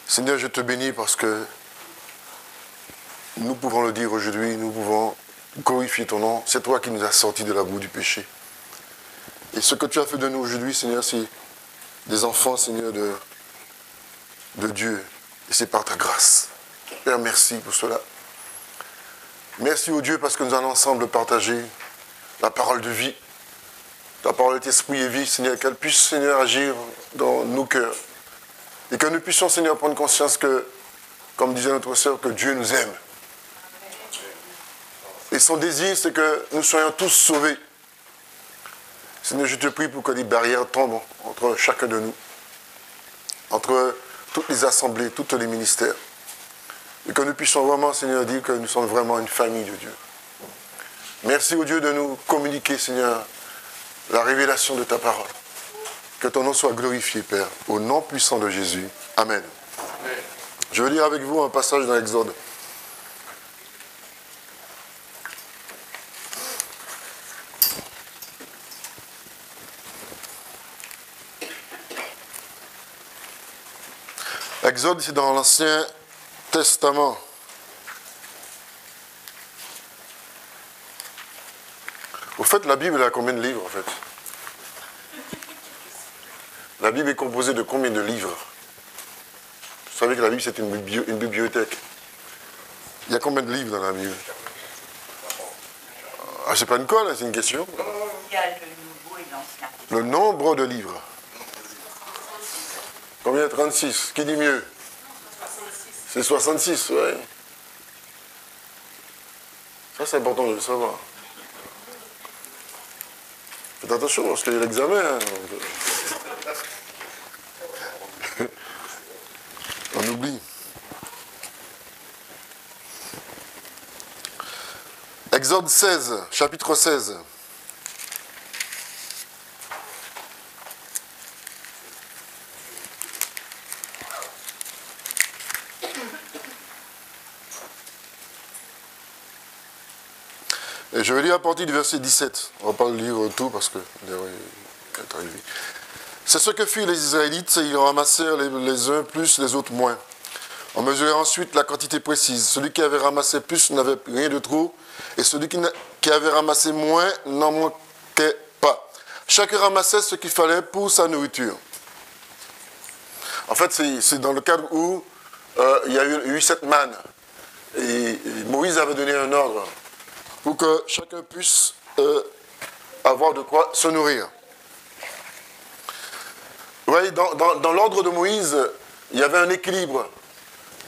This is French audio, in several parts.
Seigneur, je te bénis parce que nous pouvons le dire aujourd'hui, nous pouvons glorifier ton nom. C'est toi qui nous as sortis de la boue du péché. Et ce que tu as fait de nous aujourd'hui, Seigneur, c'est des enfants, Seigneur, de Dieu. Et c'est par ta grâce. Père, merci pour cela. Merci au Dieu parce que nous allons ensemble partager la parole de vie. Ta parole d'esprit et vie, Seigneur, qu'elle puisse, Seigneur, agir dans nos cœurs. Et que nous puissions, Seigneur, prendre conscience que, comme disait notre sœur, que Dieu nous aime. Et son désir, c'est que nous soyons tous sauvés. Seigneur, je te prie pour que les barrières tombent entre chacun de nous, entre toutes les assemblées, tous les ministères. Et que nous puissions vraiment, Seigneur, dire que nous sommes vraiment une famille de Dieu. Merci au Dieu de nous communiquer, Seigneur, la révélation de ta parole. Que ton nom soit glorifié, Père, au nom puissant de Jésus. Amen. Amen. Je vais lire avec vous un passage dans l'Exode. Exode, c'est dans l'Ancien Testament. Au fait, la Bible a combien de livres, en fait? La Bible est composée de combien de livres? Vous savez que la Bible, c'est une bibliothèque. Il y a combien de livres dans la Bible? Ah, c'est pas une colle, c'est une question. Il y a le Nouveau et l'Ancien. Le nombre de livres. Combien? 36. Qui dit mieux? C'est 66, oui. Ça, c'est important de le savoir. Faites attention, parce qu'il y a l'examen. Hein. On oublie. Exode 16, chapitre 16. Et je vais lire à partir du verset 17. On ne va pas le lire tout parce que est arrivé. C'est ce que firent les Israélites, ils ramassèrent les uns plus, les autres moins. On mesurait ensuite la quantité précise. Celui qui avait ramassé plus n'avait rien de trop, et celui qui avait ramassé moins n'en manquait pas. Chacun ramassait ce qu'il fallait pour sa nourriture. En fait, c'est dans le cadre où il y a eu cette manne. Et Moïse avait donné un ordre pour que chacun puisse avoir de quoi se nourrir. Vous voyez, dans l'ordre de Moïse, il y avait un équilibre.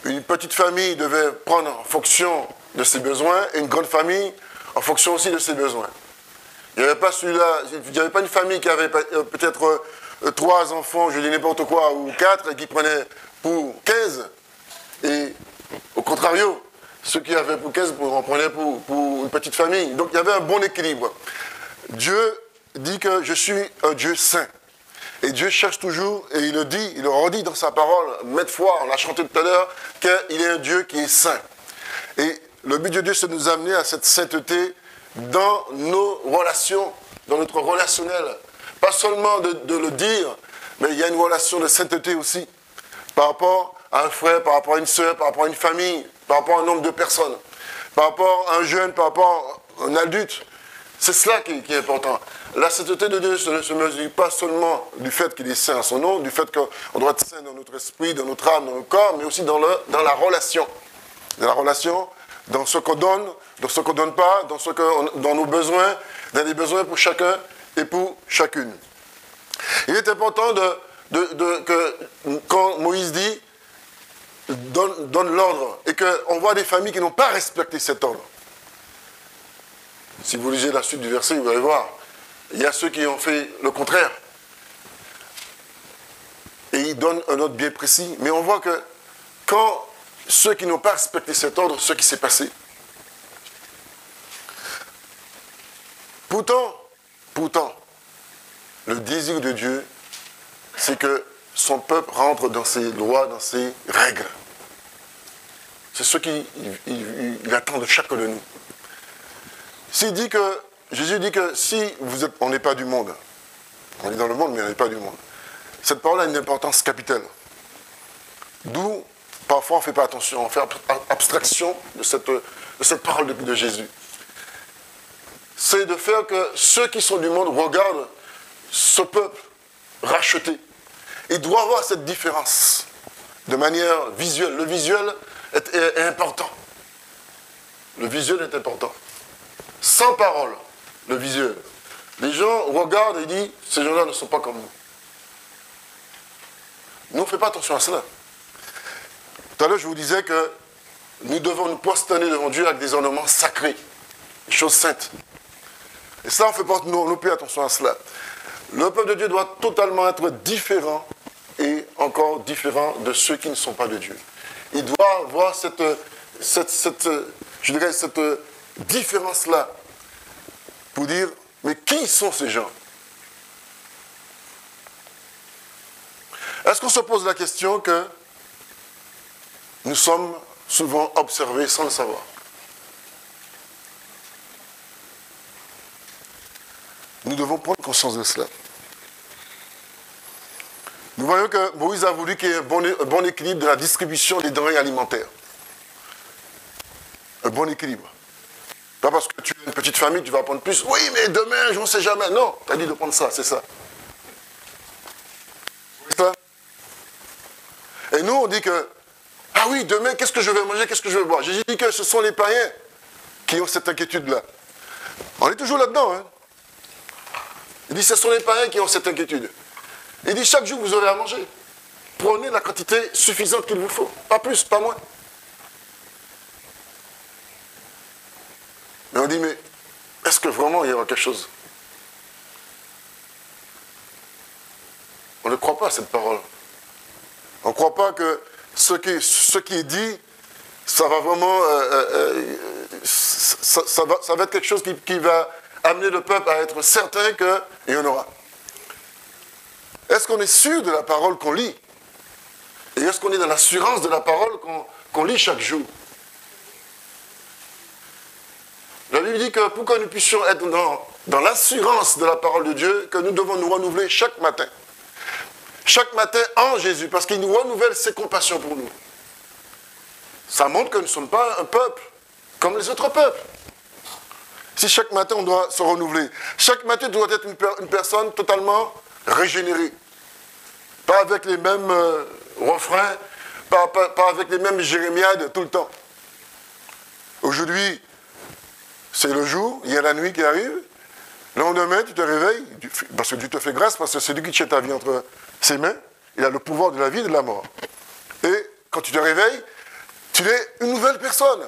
Une petite famille devait prendre en fonction de ses besoins, et une grande famille en fonction aussi de ses besoins. Il n'y avait pas celui-là, il n'y avait pas une famille qui avait peut-être 3 enfants, je dis n'importe quoi, ou 4, et qui prenaient pour 15. Et au contrario, ceux qui avaient pour 15 en prenaient pour une petite famille. Donc il y avait un bon équilibre. Dieu dit que je suis un Dieu saint. Et Dieu cherche toujours, et il le dit, il le redit dans sa parole, maintes fois, on l'a chanté tout à l'heure, qu'il est un Dieu qui est saint. Et le but de Dieu, c'est de nous amener à cette sainteté dans nos relations, dans notre relationnel. Pas seulement de le dire, mais il y a une relation de sainteté aussi. Par rapport à un frère, par rapport à une soeur, par rapport à une famille, par rapport à un nombre de personnes, par rapport à un jeune, par rapport à un adulte. C'est cela qui est important. La sainteté de Dieu ne se mesure pas seulement du fait qu'il est saint à son nom, du fait qu'on doit être saint dans notre esprit, dans notre âme, dans notre corps, mais aussi dans la relation. Dans la relation, dans ce qu'on donne, dans ce qu'on ne donne pas, dans nos besoins, dans les besoins pour chacun et pour chacune. Il est important que quand Moïse dit, donne l'ordre, et qu'on voit des familles qui n'ont pas respecté cet ordre. Si vous lisez la suite du verset, vous allez voir, il y a ceux qui ont fait le contraire. Et ils donnent un ordre bien précis. Mais on voit que quand ceux qui n'ont pas respecté cet ordre, ce qui s'est passé. Pourtant, le désir de Dieu, c'est que son peuple rentre dans ses lois, dans ses règles. C'est ce qu'il attend de chacun de nous. Jésus dit que si on n'est pas du monde, on est dans le monde mais on n'est pas du monde, cette parole a une importance capitale. D'où, parfois, on ne fait pas attention, on fait abstraction de cette parole de Jésus. C'est de faire que ceux qui sont du monde regardent ce peuple racheté. Il doit avoir cette différence de manière visuelle. Le visuel est important. Le visuel est important. Sans parole, le visuel. Les gens regardent et disent, ces gens-là ne sont pas comme nous. Nous, on ne fait pas attention à cela. Tout à l'heure, je vous disais que nous devons nous prosterner devant Dieu avec des ornements sacrés, des choses saintes. Et ça, on ne fait pas non plus attention à cela. Le peuple de Dieu doit totalement être différent et encore différent de ceux qui ne sont pas de Dieu. Il doit avoir cette différence-là pour dire, mais qui sont ces gens? Est-ce qu'on se pose la question que nous sommes souvent observés sans le savoir? Nous devons prendre conscience de cela. Nous voyons que Moïse a voulu qu'il y ait un bon équilibre de la distribution des denrées alimentaires. Un bon équilibre. Pas parce que tu as une petite famille, tu vas prendre plus. Oui, mais demain, je ne sais jamais. Non, tu as dit de prendre ça, c'est ça. C'est ça. Et nous, on dit que, ah oui, demain, qu'est-ce que je vais manger, qu'est-ce que je vais boire? J'ai dit que ce sont les païens qui ont cette inquiétude-là. On est toujours là-dedans, hein. Il dit, ce sont les païens qui ont cette inquiétude. Il dit, chaque jour, vous aurez à manger. Prenez la quantité suffisante qu'il vous faut. Pas plus, pas moins. Mais on dit, mais est-ce que vraiment il y aura quelque chose? On ne croit pas à cette parole. On ne croit pas que ce qui est dit, ça va vraiment... ça va être quelque chose qui va amener le peuple à être certain qu'il y en aura. Est-ce qu'on est sûr de la parole qu'on lit? Et est-ce qu'on est dans l'assurance de la parole qu'on lit chaque jour? La Bible dit que pour que nous puissions être dans l'assurance de la parole de Dieu, que nous devons nous renouveler chaque matin. Chaque matin en Jésus, parce qu'il nous renouvelle ses compassions pour nous. Ça montre que nous ne sommes pas un peuple comme les autres peuples. Si chaque matin on doit se renouveler, chaque matin doit être une personne totalement régénérée. Pas avec les mêmes refrains, pas avec les mêmes jérémiades tout le temps. Aujourd'hui, c'est le jour, il y a la nuit qui arrive. Le lendemain, tu te réveilles, parce que Dieu te fait grâce, parce que c'est lui qui tient ta vie entre ses mains. Il a le pouvoir de la vie et de la mort. Et quand tu te réveilles, tu es une nouvelle personne.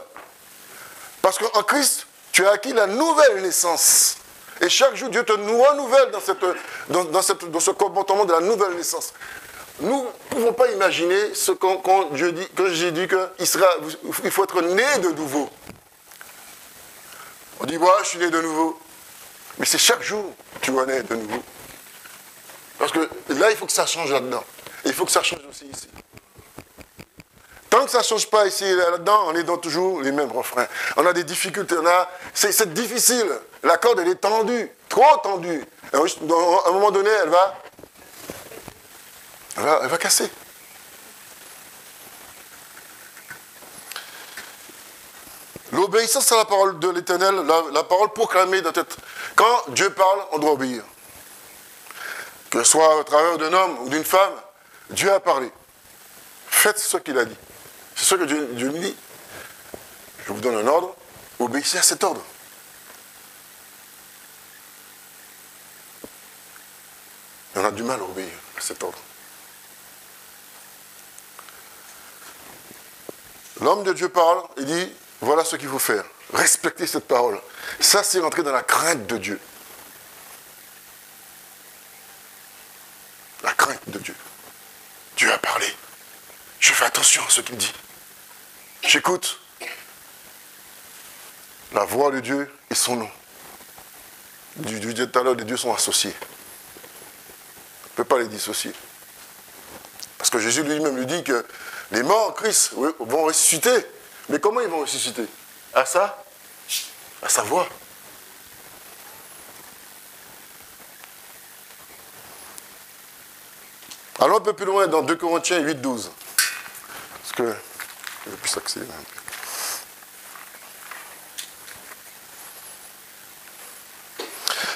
Parce qu'en Christ, tu as acquis la nouvelle naissance. Et chaque jour, Dieu te nous renouvelle dans ce comportement de la nouvelle naissance. Nous ne pouvons pas imaginer ce quand j'ai dit qu'il faut être né de nouveau. On dit, je suis né de nouveau. Mais c'est chaque jour que tu es né de nouveau. Parce que là, il faut que ça change là-dedans. Et il faut que ça change aussi ici. Tant que ça ne change pas ici et là-dedans, on est dans toujours les mêmes refrains. On a des difficultés. C'est difficile. La corde, elle est tendue. Trop tendue. À un moment donné, elle va casser. L'obéissance à la parole de l'Éternel, la parole proclamée doit être... Quand Dieu parle, on doit obéir. Que ce soit au travers d'un homme ou d'une femme, Dieu a parlé. Faites ce qu'il a dit. C'est ce que Dieu nous dit. Je vous donne un ordre, obéissez à cet ordre. Et on a du mal à obéir à cet ordre. L'homme de Dieu parle, il dit, voilà ce qu'il faut faire. Respectez cette parole. Ça, c'est rentrer dans la crainte de Dieu. La crainte de Dieu. Dieu a parlé. Je fais attention à ce qu'il dit. J'écoute. La voix de Dieu et son nom. Du Dieu tout à l'heure, les deux sont associés. On ne peut pas les dissocier. Parce que Jésus lui-même lui dit que les morts en Christ vont ressusciter. Mais comment ils vont ressusciter? À sa voix. Allons un peu plus loin dans 2 Corinthiens 8, 12. Est-ce que je vais plus accélérer un peu?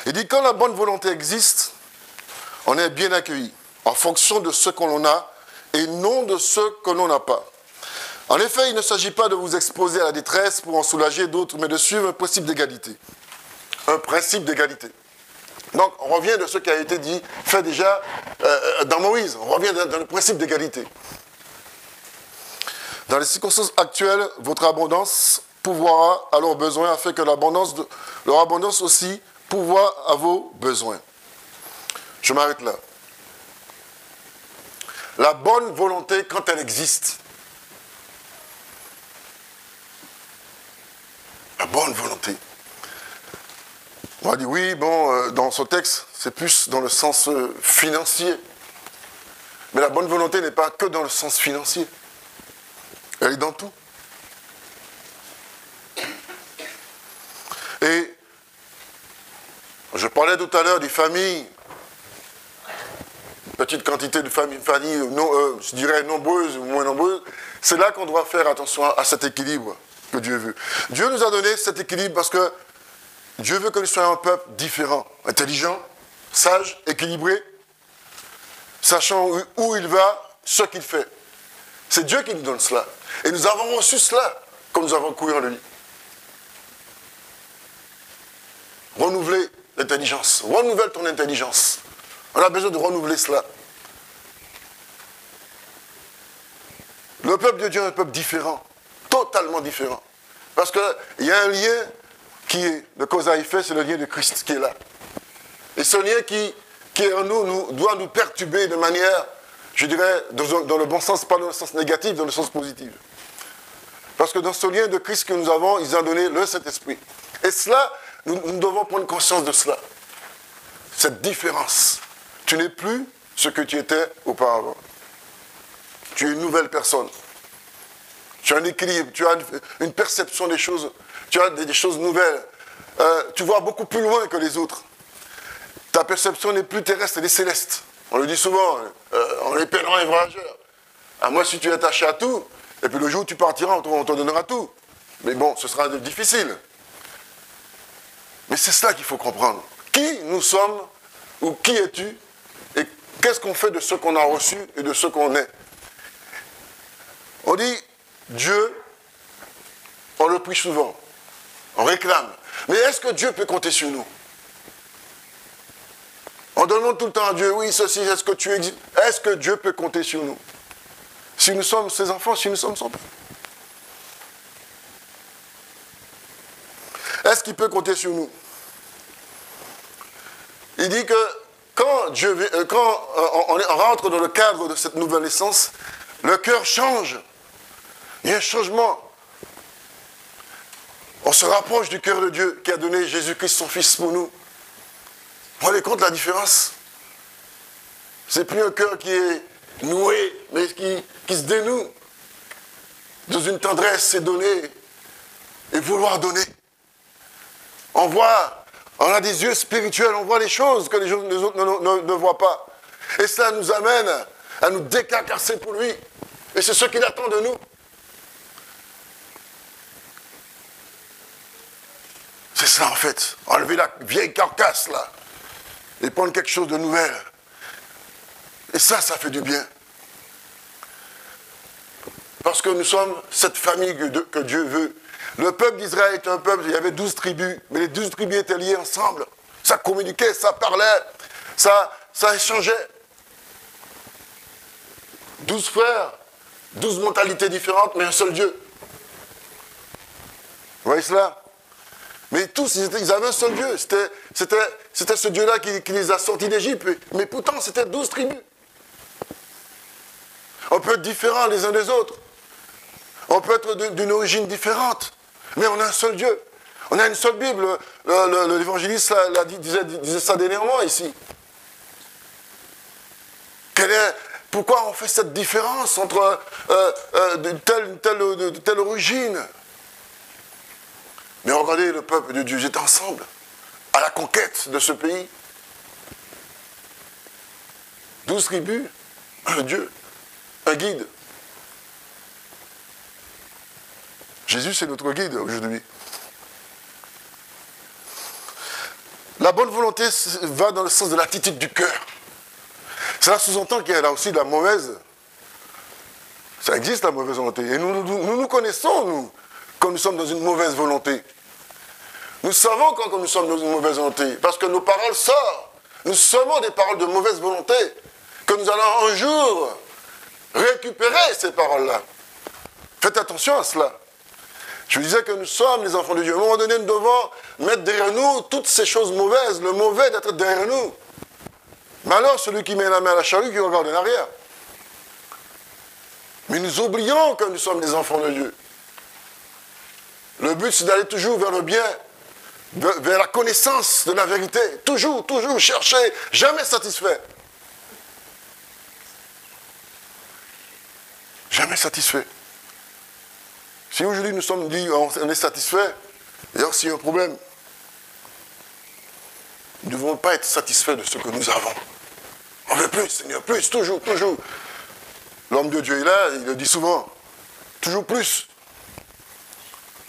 Il dit, quand la bonne volonté existe, on est bien accueilli, en fonction de ce que l'on a, et non de ce que l'on n'a pas. En effet, il ne s'agit pas de vous exposer à la détresse pour en soulager d'autres, mais de suivre un principe d'égalité. Un principe d'égalité. Donc, on revient de ce qui a été dit, fait déjà dans Moïse. On revient dans le principe d'égalité. Dans les circonstances actuelles, votre abondance pourvoira à leurs besoins, afin que leur abondance aussi pourvoie à vos besoins. Je m'arrête là. La bonne volonté, quand elle existe, la bonne volonté. On va dire, oui, bon, dans ce texte, c'est plus dans le sens financier. Mais la bonne volonté n'est pas que dans le sens financier. Elle est dans tout. Et je parlais tout à l'heure des familles, petite quantité de familles, je dirais nombreuses ou moins nombreuses. C'est là qu'on doit faire attention à cet équilibre que Dieu veut. Dieu nous a donné cet équilibre parce que Dieu veut que nous soyons un peuple différent, intelligent, sage, équilibré, sachant où il va, ce qu'il fait. C'est Dieu qui nous donne cela. Et nous avons reçu cela comme nous avons couru en lui. Renouveler l'intelligence. Renouvelle ton intelligence. On a besoin de renouveler cela. Le peuple de Dieu est un peuple différent. Totalement différent. Parce qu'il y a un lien qui est de cause à effet, c'est le lien de Christ qui est là. Et ce lien qui est en nous, doit nous perturber de manière, je dirais, dans le bon sens, pas dans le sens négatif, dans le sens positif. Parce que dans ce lien de Christ que nous avons, ils ont donné le Saint-Esprit. Et cela, nous devons prendre conscience de cela. Cette différence. Tu n'es plus ce que tu étais auparavant. Tu es une nouvelle personne. Tu as un équilibre, tu as une perception des choses, tu as des choses nouvelles. Tu vois beaucoup plus loin que les autres. Ta perception n'est plus terrestre, elle est céleste. On le dit souvent, on est pèlerin et voyageur. À moins si tu es attaché à tout, et puis le jour où tu partiras, on te donnera tout. Mais bon, ce sera difficile. Mais c'est cela qu'il faut comprendre. Qui nous sommes, ou qui es-tu, et qu'est-ce qu'on fait de ce qu'on a reçu et de ce qu'on est. On dit, Dieu, on le prie souvent, on réclame. Mais est-ce que Dieu peut compter sur nous? On demande tout le temps à Dieu, oui, ceci, est-ce que tu existes? Est-ce que Dieu peut compter sur nous? Si nous sommes ses enfants, si nous sommes son peuple. Est-ce qu'il peut compter sur nous? Il dit que quand on rentre dans le cadre de cette nouvelle naissance, le cœur change. Il y a un changement. On se rapproche du cœur de Dieu qui a donné Jésus-Christ son Fils pour nous. Vous vous rendez compte de la différence? C'est plus un cœur qui est noué, mais qui se dénoue. Dans une tendresse, c'est donner et vouloir donner. On a des yeux spirituels, on voit les choses que les autres ne voient pas. Et cela nous amène à nous décarcasser pour lui. Et c'est ce qu'il attend de nous. C'est ça en fait. Enlever la vieille carcasse là. Et prendre quelque chose de nouvel. Et ça fait du bien. Parce que nous sommes cette famille que Dieu veut. Le peuple d'Israël est un peuple, il y avait 12 tribus, mais les 12 tribus étaient liées ensemble. Ça communiquait, ça parlait, ça échangeait. 12 frères, 12 mentalités différentes, mais un seul Dieu. Vous voyez cela? Mais tous, ils avaient un seul Dieu. C'était ce Dieu-là qui les a sortis d'Égypte. Mais pourtant, c'était 12 tribus. On peut être différents les uns des autres. On peut être d'une origine différente. Mais on a un seul Dieu. On a une seule Bible. L'évangéliste disait ça dernièrement ici. Pourquoi on fait cette différence entre telle origine? Mais regardez, le peuple de Dieu, ils étaient ensemble, à la conquête de ce pays. 12 tribus, un Dieu, un guide. Jésus, c'est notre guide aujourd'hui. La bonne volonté va dans le sens de l'attitude du cœur. Cela sous-entend qu'il y a là aussi de la mauvaise. Ça existe la mauvaise volonté. Et nous connaissons, nous, quand nous sommes dans une mauvaise volonté. Nous savons quand nous sommes dans une mauvaise volonté. Parce que nos paroles sortent. Nous sommes des paroles de mauvaise volonté. Que nous allons un jour récupérer ces paroles-là. Faites attention à cela. Je vous disais que nous sommes les enfants de Dieu. À un moment donné, nous devons mettre derrière nous toutes ces choses mauvaises. Le mauvais d'être derrière nous. Malheur celui qui met la main à la charrue qui regarde en arrière. Mais nous oublions que nous sommes des enfants de Dieu. Le but, c'est d'aller toujours vers le bien, vers la connaissance de la vérité. Toujours chercher, jamais satisfait. Jamais satisfait. Si aujourd'hui nous sommes dit on est satisfait, d'ailleurs s'il y a un problème, nous ne devons pas être satisfaits de ce que nous avons. On veut plus, Seigneur, plus, toujours. L'homme de Dieu est là, il le dit souvent. Toujours plus.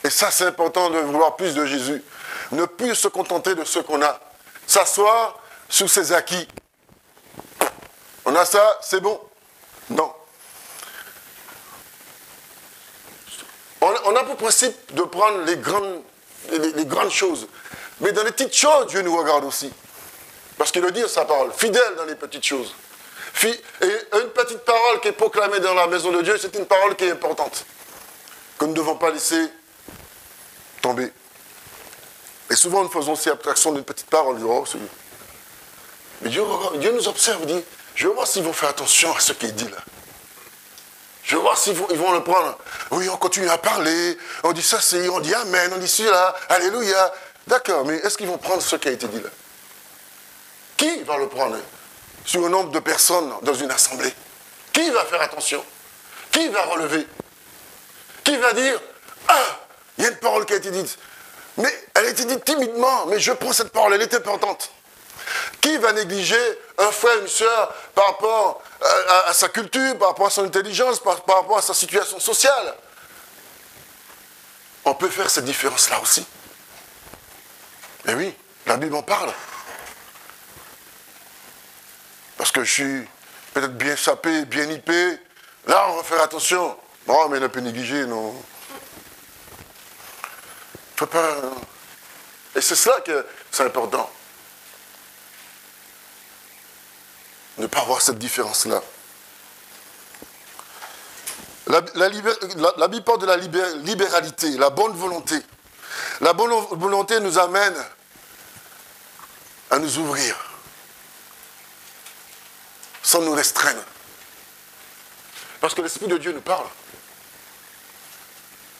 Et ça, c'est important de vouloir plus de Jésus. Ne plus se contenter de ce qu'on a. S'asseoir sur ses acquis. On a ça, c'est bon. Non. On a pour principe de prendre les grandes choses. Mais dans les petites choses, Dieu nous regarde aussi. Parce qu'il le dit, sa parole, fidèle dans les petites choses. Et une petite parole qui est proclamée dans la maison de Dieu, c'est une parole qui est importante. Que nous ne devons pas laisser tomber. Et souvent, nous faisons aussi abstraction d'une petite parole. Mais Dieu nous observe, dit, je vais voir s'ils vont faire attention à ce qu'il dit là. Je vais voir s'ils vont le prendre. Oui, on continue à parler, on dit ça, on dit Amen, on dit celui-là, Alléluia. D'accord, mais est-ce qu'ils vont prendre ce qui a été dit là? Qui va le prendre sur un nombre de personnes dans une assemblée? Qui va faire attention? Qui va relever? Qui va dire, ah, il y a une parole qui a été dite. Mais elle a été dite timidement, mais je prends cette parole, elle est importante. Qui va négliger un frère, une soeur par rapport à sa culture, par rapport à son intelligence, par rapport à sa situation sociale? On peut faire cette différence-là aussi. Mais oui, la Bible en parle. Parce que je suis peut-être bien sapé, bien nippé. Là, on va faire attention. Non, mais on peut négliger, non. Faut pas... Et c'est cela que c'est important. Ne pas avoir cette différence-là. La Bible parle de la libéralité, la bonne volonté. La bonne volonté nous amène à nous ouvrir, sans nous restreindre. Parce que l'Esprit de Dieu nous parle.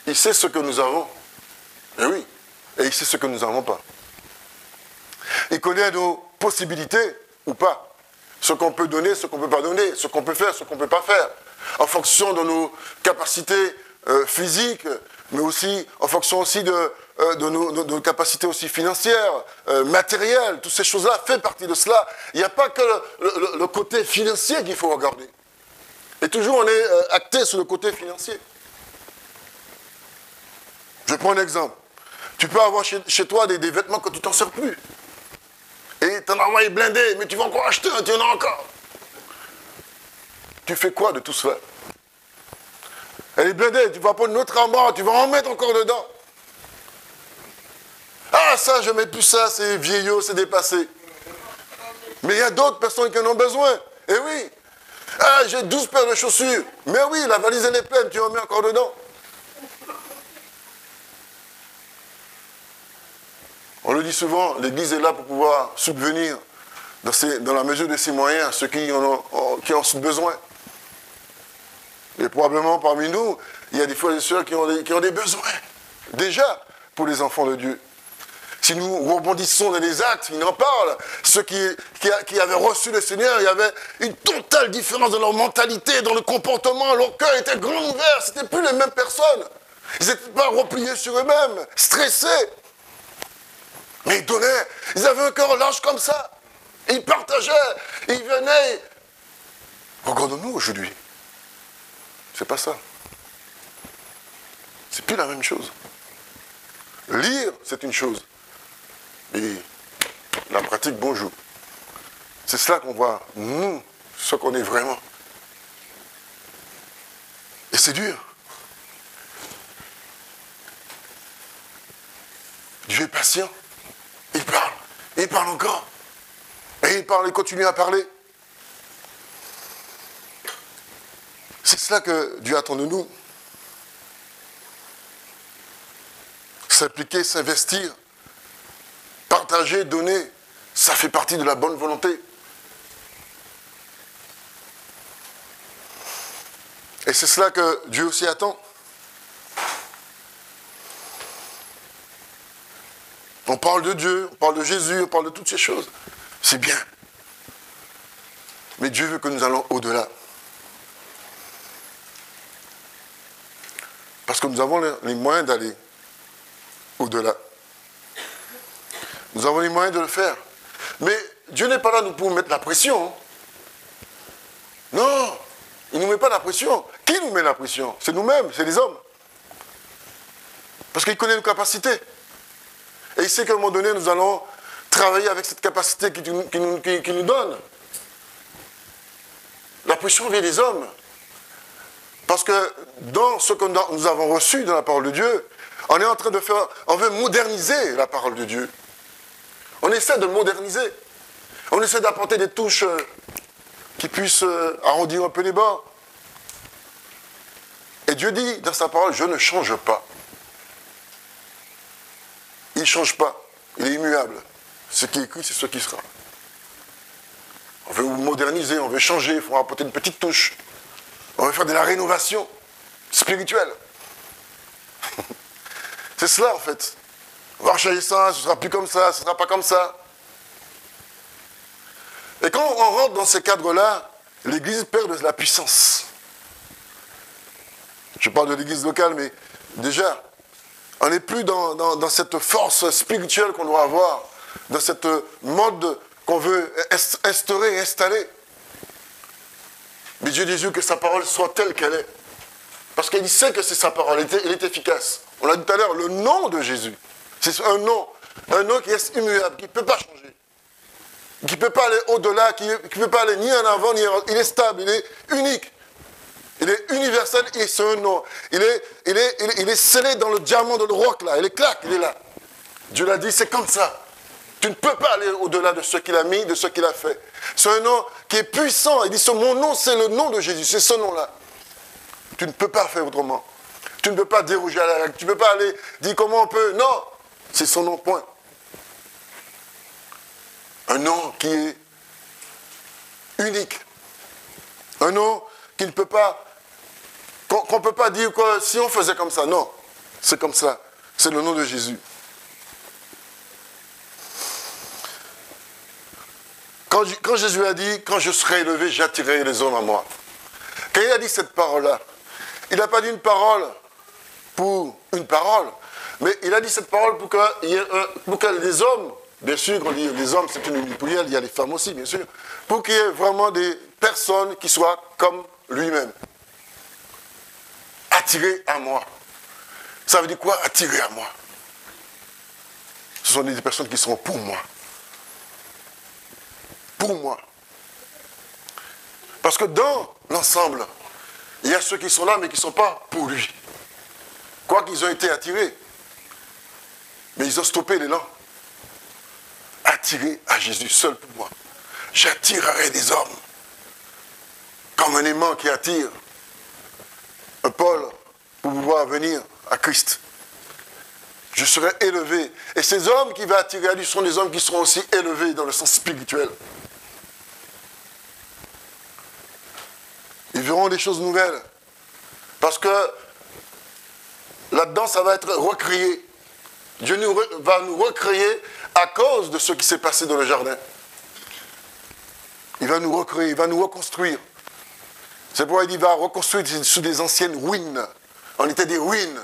Il sait ce que nous avons. Et oui, et il sait ce que nous n'avons pas. Il connaît nos possibilités ou pas. Ce qu'on peut donner, ce qu'on ne peut pas donner, ce qu'on peut faire, ce qu'on ne peut pas faire. En fonction de nos capacités physiques, mais aussi en fonction aussi de nos capacités aussi financières, matérielles. Toutes ces choses-là font partie de cela. Il n'y a pas que le côté financier qu'il faut regarder. Et toujours on est acté sur le côté financier. Je prends un exemple. Tu peux avoir chez toi des vêtements que tu t'en sers plus. Et ton armoire est blindé, mais tu vas encore acheter, tu en as encore. Tu fais quoi de tout cela? Elle est blindée, tu vas prendre une autre armoire, tu vas en mettre encore dedans. Ah, ça, je ne mets plus ça, c'est vieillot, c'est dépassé. Mais il y a d'autres personnes qui en ont besoin. Eh oui. Ah, j'ai 12 paires de chaussures. Mais oui, la valise, elle est pleine, tu en mets encore dedans. On le dit souvent, l'Église est là pour pouvoir subvenir dans la mesure de ses moyens à ceux qui en ont besoin. Et probablement parmi nous, il y a des frères et sœurs qui ont des besoins, déjà, pour les enfants de Dieu. Si nous rebondissons dans les actes, ils en parlent. Ceux qui avaient reçu le Seigneur, il y avait une totale différence dans leur mentalité, dans le comportement. Leur cœur était grand ouvert, ce n'étaient plus les mêmes personnes. Ils n'étaient pas repliés sur eux-mêmes, stressés. Mais ils donnaient, ils avaient un cœur large comme ça. Ils partageaient, ils venaient. Regardons-nous aujourd'hui. C'est pas ça. C'est plus la même chose. Lire, c'est une chose. Et la pratique, bonjour. C'est cela qu'on voit, nous, ce qu'on est vraiment. Et c'est dur. Dieu est patient. Il parle. Et il parle encore. Et il parle, il continue à parler. C'est cela que Dieu attend de nous. S'impliquer, s'investir, partager, donner, ça fait partie de la bonne volonté. Et c'est cela que Dieu aussi attend. On parle de Dieu, on parle de Jésus, on parle de toutes ces choses. C'est bien. Mais Dieu veut que nous allons au-delà. Parce que nous avons les moyens d'aller au-delà. Nous avons les moyens de le faire. Mais Dieu n'est pas là pour nous mettre la pression. Non, il ne nous met pas la pression. Qui nous met la pression? C'est nous-mêmes, c'est les hommes. Parce qu'il connaît nos capacités. Et il sait qu'à un moment donné, nous allons travailler avec cette capacité qu'il nous donne. La pression vient des hommes. Parce que dans ce que nous avons reçu dans la parole de Dieu, on est en train de faire, on veut moderniser la parole de Dieu. On essaie de moderniser. On essaie d'apporter des touches qui puissent arrondir un peu les bords. Et Dieu dit dans sa parole, je ne change pas. Il ne change pas. Il est immuable. Ce qui est écrit, c'est ce qui sera. On veut moderniser, on veut changer, il faut apporter une petite touche. On veut faire de la rénovation spirituelle. C'est cela en fait. On va changer ça, ce ne sera plus comme ça, ce ne sera pas comme ça. Et quand on rentre dans ces cadres-là, l'Église perd de la puissance. Je parle de l'Église locale, mais déjà, on n'est plus dans cette force spirituelle qu'on doit avoir, dans cette mode qu'on veut instaurer et installer. Mais Dieu dit que sa parole soit telle qu'elle est. Parce qu'il sait que c'est sa parole, elle est efficace. On l'a dit tout à l'heure, le nom de Jésus. C'est un nom qui est immuable, qui ne peut pas changer. Qui ne peut pas aller au-delà, qui ne peut pas aller ni en avant, ni en arrière. Il est stable, il est unique. Il est universel et c'est un nom. Il est scellé dans le diamant de le roc là. Il est clac, il est là. Dieu l'a dit, c'est comme ça. Tu ne peux pas aller au-delà de ce qu'il a mis, de ce qu'il a fait. C'est un nom qui est puissant. Il dit, mon nom, c'est le nom de Jésus. C'est ce nom-là. Tu ne peux pas faire autrement. Tu ne peux pas déroger à la règle. Tu ne peux pas aller dire comment on peut. Non, c'est son nom, point. Un nom qui est unique. Un nom qui ne peut pas... Qu'on ne peut pas dire que si on faisait comme ça. Non, c'est comme ça. C'est le nom de Jésus. Quand Jésus a dit, quand je serai élevé, j'attirerai les hommes à moi. Quand il a dit cette parole-là, il n'a pas dit une parole pour une parole, mais il a dit cette parole pour que les hommes, bien sûr, quand on dit les hommes, c'est une plurielle, il y a les femmes aussi, bien sûr, pour qu'il y ait vraiment des personnes qui soient comme lui-même. Attirés à moi. Ça veut dire quoi, attirer à moi? Ce sont des personnes qui sont pour moi. Pour moi. Parce que dans l'ensemble, il y a ceux qui sont là, mais qui ne sont pas pour lui. Quoi qu'ils ont été attirés. Mais ils ont stoppé l'élan. Attirés à Jésus seul pour moi. J'attirerai des hommes. Comme un aimant qui attire un Paul pour pouvoir venir à Christ. Je serai élevé. Et ces hommes qui vont attirer à lui sont des hommes qui seront aussi élevés dans le sens spirituel. Ils verront des choses nouvelles. Parce que là-dedans, ça va être recréé. Dieu va nous recréer à cause de ce qui s'est passé dans le jardin. Il va nous recréer, il va nous reconstruire. C'est pourquoi il dit, il va reconstruire sous des anciennes ruines. On était des ruines.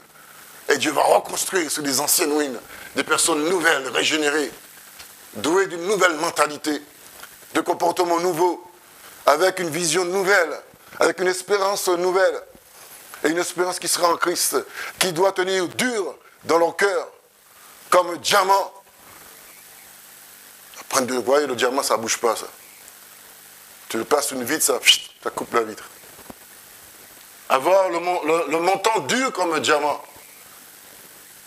Et Dieu va reconstruire sous des anciennes ruines. Des personnes nouvelles, régénérées, douées d'une nouvelle mentalité, de comportements nouveaux, avec une vision nouvelle, avec une espérance nouvelle, Et une espérance qui sera en Christ, qui doit tenir dur dans leur cœur, comme un diamant. Après, vous voyez, le diamant, ça ne bouge pas, ça. Tu le passes une vitre, ça coupe la vitre. Avoir le montant dur comme un diamant.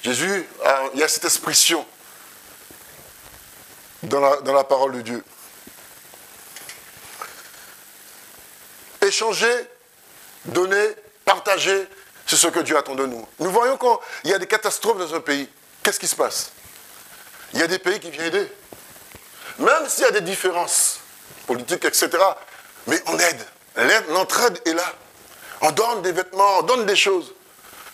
Jésus, il y a cette expression dans la parole de Dieu. Échanger, donner, partager, c'est ce que Dieu attend de nous. Nous voyons qu'il y a des catastrophes dans un pays. Qu'est-ce qui se passe? Il y a des pays qui viennent aider. Même s'il y a des différences politiques, etc. Mais on aide. L'entraide est là. On donne des vêtements, on donne des choses.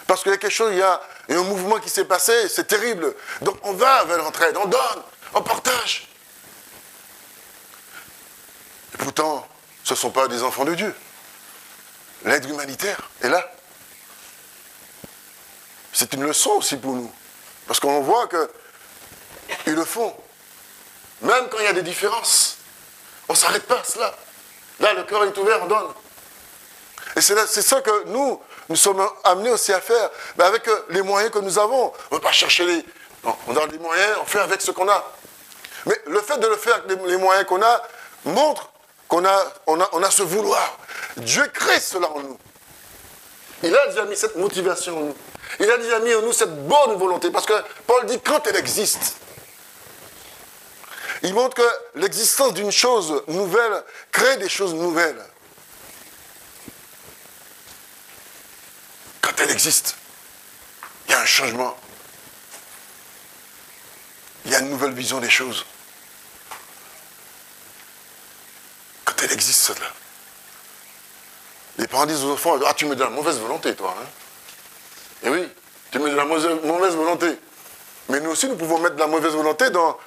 Parce qu'il y a quelque chose, il y a un mouvement qui s'est passé, c'est terrible. Donc on va vers l'entraide, on donne, on partage. Et pourtant, ce ne sont pas des enfants de Dieu. L'aide humanitaire est là. C'est une leçon aussi pour nous. Parce qu'on voit qu'ils le font. Même quand il y a des différences. On ne s'arrête pas à cela. Là, le cœur est ouvert, on donne. Et c'est ça que nous sommes amenés aussi à faire. Mais avec les moyens que nous avons. On ne va pas chercher les... Non, on a des moyens, on fait avec ce qu'on a. Mais le fait de le faire avec les moyens qu'on a montre qu'on a ce vouloir. Dieu crée cela en nous. Il a déjà mis cette motivation en nous. Il a déjà mis en nous cette bonne volonté. Parce que Paul dit quand elle existe. Il montre que l'existence d'une chose nouvelle crée des choses nouvelles. Quand elle existe, il y a un changement. Il y a une nouvelle vision des choses. Quand elle existe, cela. Les parents disent aux enfants, ah, tu mets de la mauvaise volonté, toi. Hein? Et oui, tu mets de la mauvaise volonté. Mais nous aussi, nous pouvons mettre de la mauvaise volonté dans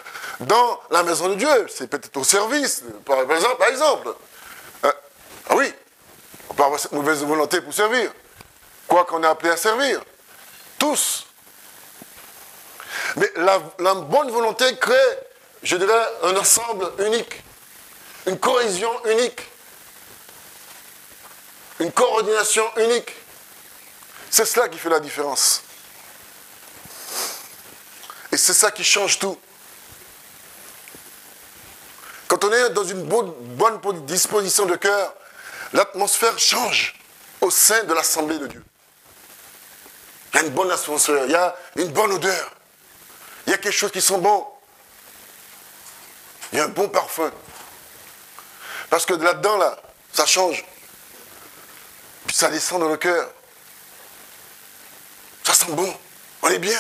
la maison de Dieu. C'est peut-être au service, par exemple. Ah oui, on peut avoir cette mauvaise volonté pour servir. Quoi qu'on ait appelé à servir. Tous. Mais la bonne volonté crée, je dirais, un ensemble unique. Une cohésion unique. Une coordination unique. C'est cela qui fait la différence. Et c'est ça qui change tout. Quand on est dans une bonne disposition de cœur, l'atmosphère change au sein de l'Assemblée de Dieu. Il y a une bonne atmosphère, il y a une bonne odeur, il y a quelque chose qui sent bon. Il y a un bon parfum. Parce que là-dedans, là, ça change. Puis ça descend dans le cœur. Ça sent bon. On est bien.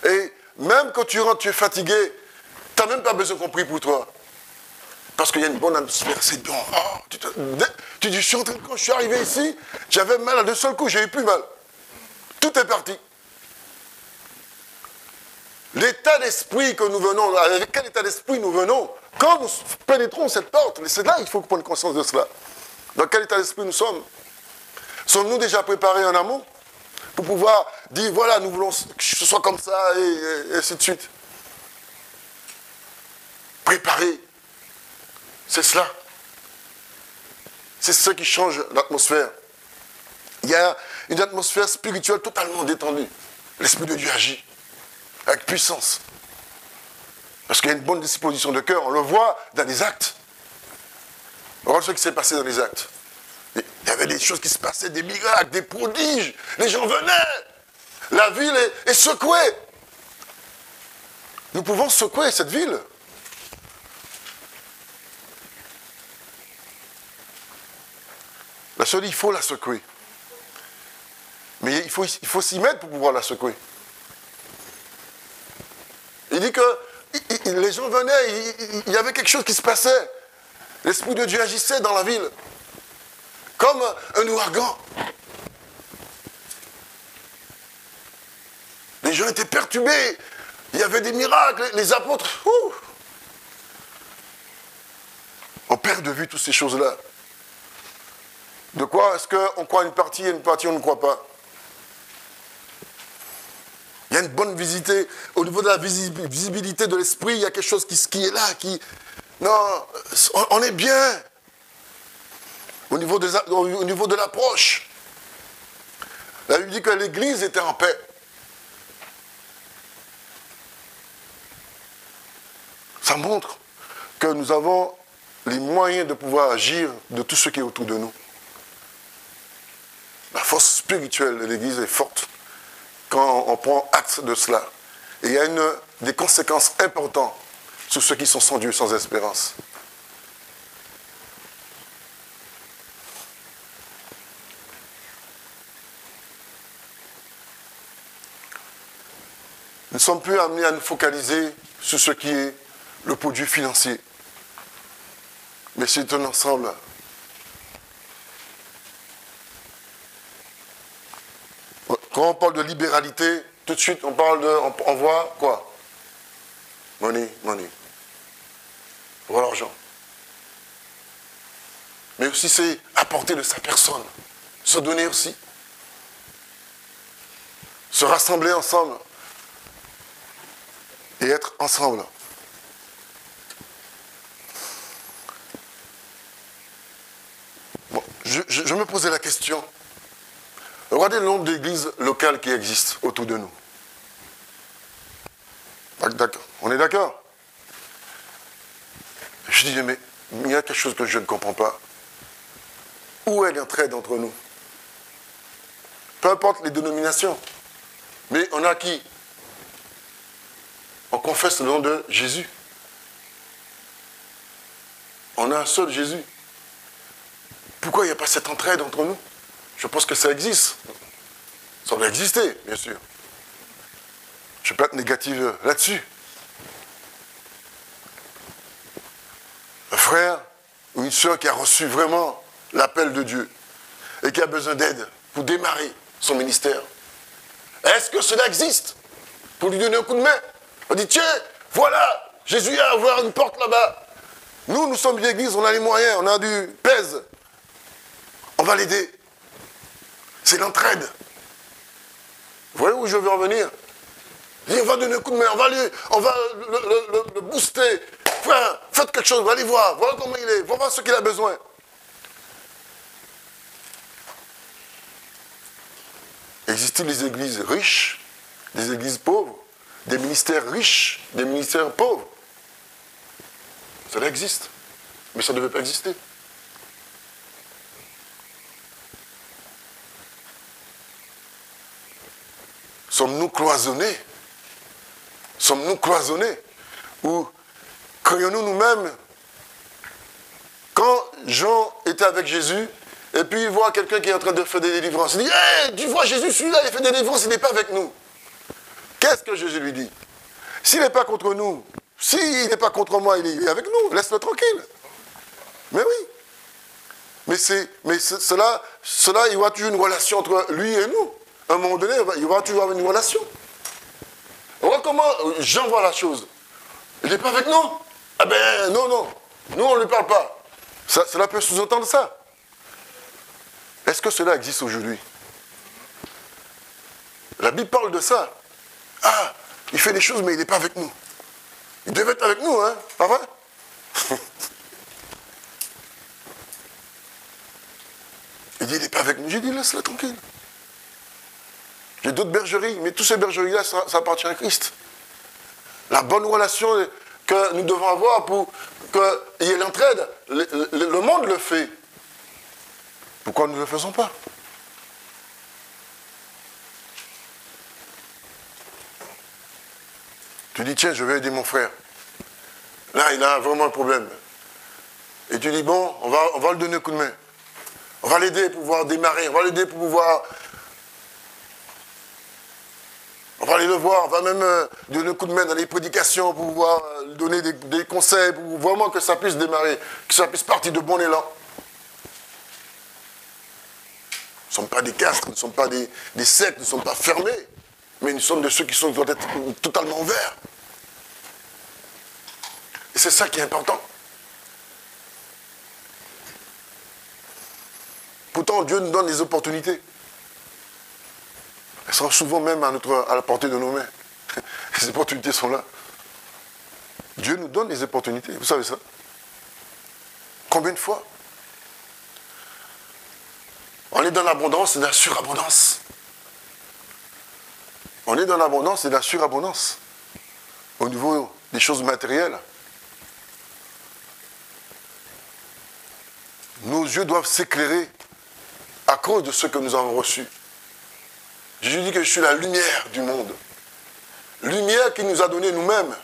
Et même quand tu rentres, tu es fatigué, tu n'as même pas besoin qu'on prie pour toi. Parce qu'il y a une bonne atmosphère, c'est bon. Oh, tu dis, quand je suis arrivé ici, j'avais mal à d'un seul coup, j'ai eu plus mal. Tout est parti. L'état d'esprit que nous venons, avec quel état d'esprit nous venons, quand nous pénétrons cette porte, c'est là qu'il faut prendre conscience de cela. Dans quel état d'esprit nous sommes? Sommes-nous déjà préparés en amont pour pouvoir dire, voilà, nous voulons que ce soit comme ça, et ainsi de suite. Préparés. C'est cela. C'est ce qui change l'atmosphère. Il y a une atmosphère spirituelle totalement détendue. L'Esprit de Dieu agit avec puissance. Parce qu'il y a une bonne disposition de cœur. On le voit dans les actes. On voit ce qui s'est passé dans les actes. Il y avait des choses qui se passaient, des miracles, des prodiges. Les gens venaient. La ville est secouée. Nous pouvons secouer cette ville. La seule, il faut la secouer. Mais il faut s'y mettre pour pouvoir la secouer. Il dit que les gens venaient, il y avait quelque chose qui se passait. L'Esprit de Dieu agissait dans la ville. Comme un ouragan. Les gens étaient perturbés. Il y avait des miracles. Les apôtres, on perd de vue toutes ces choses-là. De quoi est-ce qu'on croit une partie et une partie on ne croit pas? Il y a une bonne visite. Au niveau de la visibilité de l'esprit, il y a quelque chose qui est là. Non, on est bien. Au niveau de l'approche. La Bible dit que l'Église était en paix. Ça montre que nous avons les moyens de pouvoir agir de tout ce qui est autour de nous. La force spirituelle de l'Église est forte quand on prend acte de cela. Et il y a des conséquences importantes sur ceux qui sont sans Dieu, sans espérance. Nous ne sommes plus amenés à nous focaliser sur ce qui est le produit financier. Mais c'est un ensemble. Quand on parle de libéralité, tout de suite on voit quoi? Money, money. On voit l'argent. Mais aussi c'est apporter de sa personne. Se donner aussi. Se rassembler ensemble. Et être ensemble. Bon, je me posais la question. Regardez le nombre d'églises locales qui existent autour de nous. D'accord. On est d'accord? Je dis, mais il y a quelque chose que je ne comprends pas. Où est l'entraide entre nous? Peu importe les dénominations. Mais on a qui? On confesse le nom de Jésus. On a un seul Jésus. Pourquoi il n'y a pas cette entraide entre nous? Je pense que ça existe. Ça doit exister, bien sûr. Je ne peux pas être négatif là-dessus. Un frère ou une sœur qui a reçu vraiment l'appel de Dieu et qui a besoin d'aide pour démarrer son ministère. Est-ce que cela existe? Pour lui donner un coup de main. On dit, tiens, voilà, Jésus a ouvert une porte là-bas. Nous sommes une église, on a les moyens, on a du pèse. On va l'aider. C'est l'entraide. Vous voyez où je veux en venir? On va donner un coup de main, on va le booster. Frère, faites quelque chose, allez voir, voilà comment il est, voilà ce qu'il a besoin. Existe-t-il des églises riches, des églises pauvres, des ministères riches, des ministères pauvres? Cela existe, mais ça ne devait pas exister. Sommes-nous cloisonnés? Sommes-nous cloisonnés? Ou croyons-nous nous-mêmes? Quand Jean était avec Jésus, et puis il voit quelqu'un qui est en train de faire des délivrances, il dit, hey, tu vois Jésus, celui-là, il fait des délivrances, il n'est pas avec nous. Qu'est-ce que Jésus lui dit? S'il n'est pas contre nous, s'il n'est pas contre moi, il est avec nous, laisse-le tranquille. Mais oui. Mais cela, il y aura toujours une relation entre lui et nous. À un moment donné, il y aura toujours une relation. Voilà comment Jean voit la chose. Il n'est pas avec nous. Ah ben non. Nous, on ne lui parle pas. Cela peut sous-entendre ça. Est-ce que cela existe aujourd'hui? La Bible parle de ça. Ah, il fait des choses, mais il n'est pas avec nous. Il devait être avec nous, hein? Pas vrai? Il dit, il n'est pas avec nous. J'ai dit, laisse-le tranquille. J'ai d'autres bergeries, mais toutes ces bergeries-là, ça appartient à Christ. La bonne relation que nous devons avoir pour qu'il y ait l'entraide, le monde le fait. Pourquoi nous ne le faisons pas? Tu dis, tiens, je vais aider mon frère. Là, il a vraiment un problème. Et tu dis, bon, on va lui donner un coup de main. On va l'aider pour pouvoir démarrer, on va l'aider pour pouvoir... On va aller le voir, on va même donner un coup de main dans les prédications pour pouvoir lui donner des conseils, pour vraiment que ça puisse démarrer, que ça puisse partir de bon élan. Nous ne sommes pas des castres, nous ne sommes pas des sectes, nous ne sommes pas fermés, mais nous sommes de ceux qui doivent être totalement ouverts. Et c'est ça qui est important. Pourtant, Dieu nous donne des opportunités. Elles sont souvent même à la portée de nos mains. Les opportunités sont là. Dieu nous donne des opportunités, vous savez ça? Combien de fois? On est dans l'abondance et dans la surabondance. On est dans l'abondance et la surabondance. Au niveau des choses matérielles. Nos yeux doivent s'éclairer à cause de ce que nous avons reçu. Jésus dit que je suis la lumière du monde. Lumière qu'il nous a donnée nous-mêmes.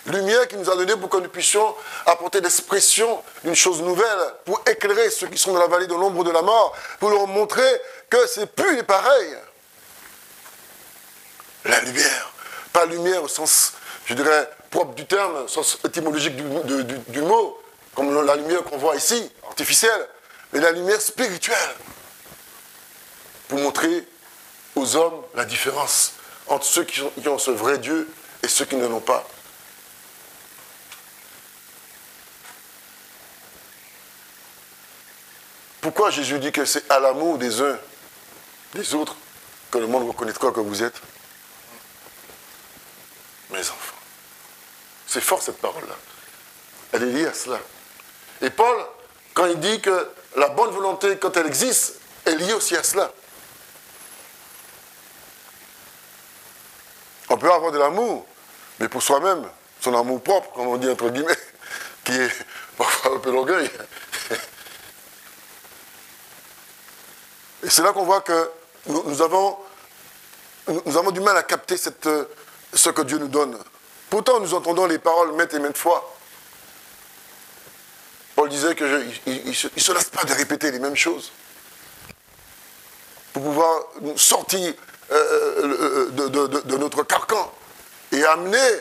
Lumière qu'il nous a donnée pour que nous puissions apporter l'expression d'une chose nouvelle, pour éclairer ceux qui sont dans la vallée de l'ombre de la mort, pour leur montrer que c'est plus pareil. La lumière, pas lumière au sens, je dirais, propre du terme, au sens étymologique du mot, comme la lumière qu'on voit ici, artificielle, mais la lumière spirituelle, pour montrer aux hommes la différence entre ceux qui ont ce vrai Dieu et ceux qui ne l'ont pas. Pourquoi Jésus dit que c'est à l'amour des uns, des autres, que le monde reconnaîtra que vous êtes mes enfants? C'est fort cette parole-là. Elle est liée à cela. Et Paul, quand il dit que la bonne volonté, quand elle existe, est liée aussi à cela. On peut avoir de l'amour, mais pour soi-même, son amour propre, comme on dit entre guillemets, qui est parfois un peu l'orgueil. Et c'est là qu'on voit que nous avons du mal à capter ce que Dieu nous donne. Pourtant, nous entendons les paroles maintes et maintes fois. Paul disait qu'il ne se lasse pas de répéter les mêmes choses pour pouvoir nous sortir de notre carcan et amener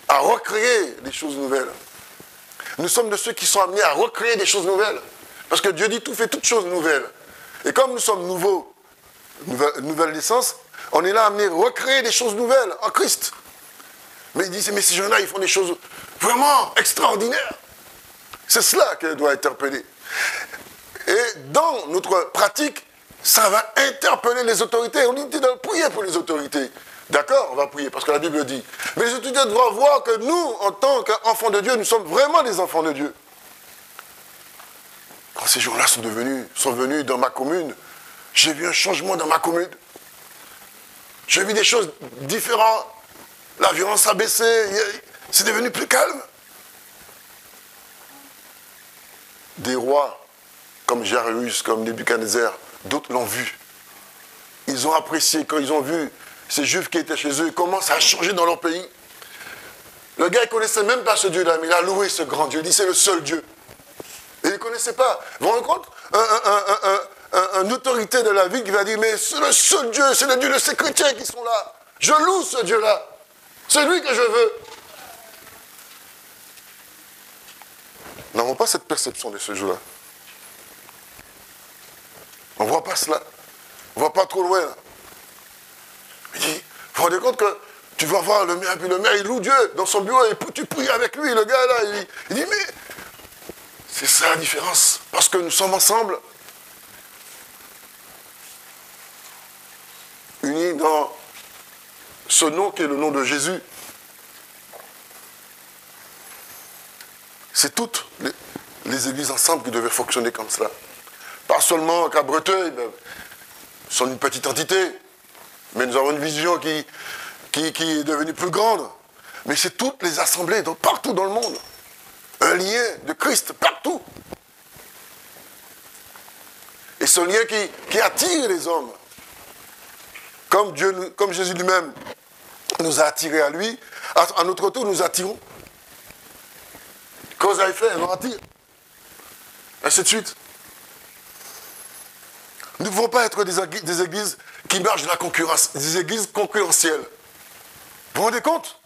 à recréer des choses nouvelles. Nous sommes de ceux qui sont amenés à recréer des choses nouvelles. Parce que Dieu dit tout fait toutes choses nouvelles. Et comme nous sommes nouveaux, nouvelle naissance, on est là amené à recréer des choses nouvelles en Christ. Mais il dit, mais ces gens-là, ils font des choses vraiment extraordinaires. C'est cela qu'elle doit interpeller. Et dans notre pratique, ça va interpeller les autorités. On dit de prier pour les autorités. D'accord, on va prier, parce que la Bible dit. Mais les autorités doivent voir que nous, en tant qu'enfants de Dieu, nous sommes vraiment des enfants de Dieu. Quand ces gens-là sont venus dans ma commune, j'ai vu un changement dans ma commune. J'ai vu des choses différentes. La violence a baissé, c'est devenu plus calme. Des rois comme Jairus, comme Nebuchadnezzar, d'autres l'ont vu. Ils ont apprécié quand ils ont vu ces Juifs qui étaient chez eux, comment ça a changé dans leur pays. Le gars, il ne connaissait même pas ce Dieu-là, mais il a loué ce grand Dieu. Il dit, c'est le seul Dieu. Et il ne connaissait pas. Vous vous rendez compte? Une autorité de la ville qui va dire, mais c'est le seul Dieu, c'est le Dieu de ces chrétiens qui sont là. Je loue ce Dieu-là. C'est lui que je veux. Nous n'avons pas cette perception de ce jour-là. On ne voit pas cela. On ne voit pas trop loin. Là. Il dit, vous vous rendez compte que tu vas voir le maire, puis le maire, il loue Dieu dans son bureau, et tu pries avec lui, le gars là, il dit, mais c'est ça la différence. Parce que nous sommes ensemble, unis dans ce nom qui est le nom de Jésus. C'est toutes les églises ensemble qui devaient fonctionner comme cela. Pas seulement qu'à Breteuil, nous sommes une petite entité, mais nous avons une vision qui est devenue plus grande. Mais c'est toutes les assemblées, donc partout dans le monde. Un lien de Christ partout. Et ce lien qui attire les hommes. Comme Jésus lui-même nous a attirés à lui, à notre tour, nous attirons. Cause à effet, on attire. Ainsi de suite. Nous ne devons pas être des églises qui marchent de la concurrence, des églises concurrentielles. Vous vous rendez compte?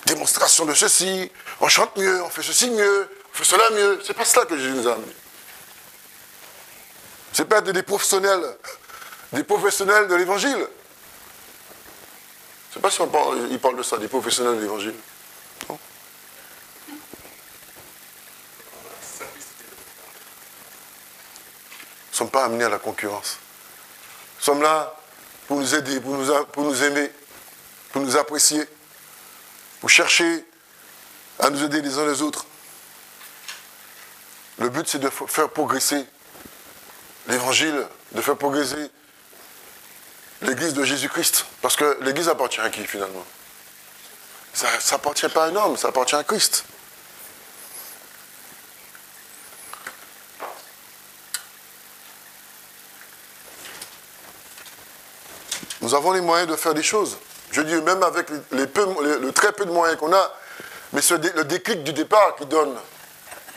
Démonstration de ceci, on chante mieux, on fait ceci mieux, on fait cela mieux. C'est pas cela que Jésus nous a amené. C'est pas être des professionnels de l'évangile. Je ne sais pas si il parle de ça, des professionnels de l'évangile. Non. Nous ne sommes pas amenés à la concurrence. Nous sommes là pour nous aider, pour nous aimer, pour nous apprécier, pour chercher à nous aider les uns les autres. Le but, c'est de faire progresser l'évangile, de faire progresser l'Église de Jésus-Christ. Parce que l'Église appartient à qui finalement? Ça n'appartient pas à un homme, ça appartient à Christ. Nous avons les moyens de faire des choses. Je dis même avec le très peu de moyens qu'on a, mais c'est le déclic du départ qui donne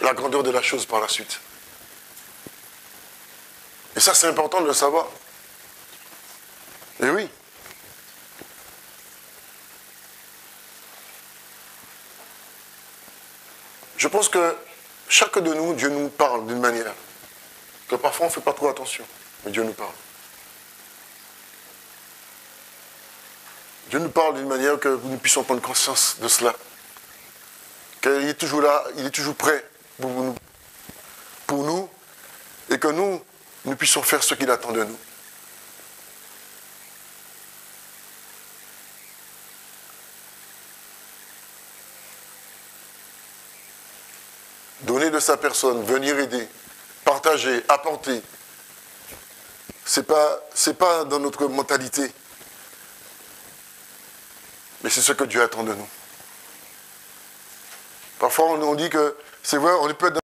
la grandeur de la chose par la suite. Et ça, c'est important de le savoir. Et oui. Je pense que chacun de nous, Dieu nous parle d'une manière que parfois on ne fait pas trop attention, mais Dieu nous parle. Dieu nous parle d'une manière que nous puissions prendre conscience de cela. Qu'il est toujours là, il est toujours prêt pour nous, et que nous puissions faire ce qu'il attend de nous. Donner de sa personne, venir aider, partager, apporter, c'est pas dans notre mentalité. Mais c'est ce que Dieu attend de nous. Parfois, on dit que, c'est vrai, on peut être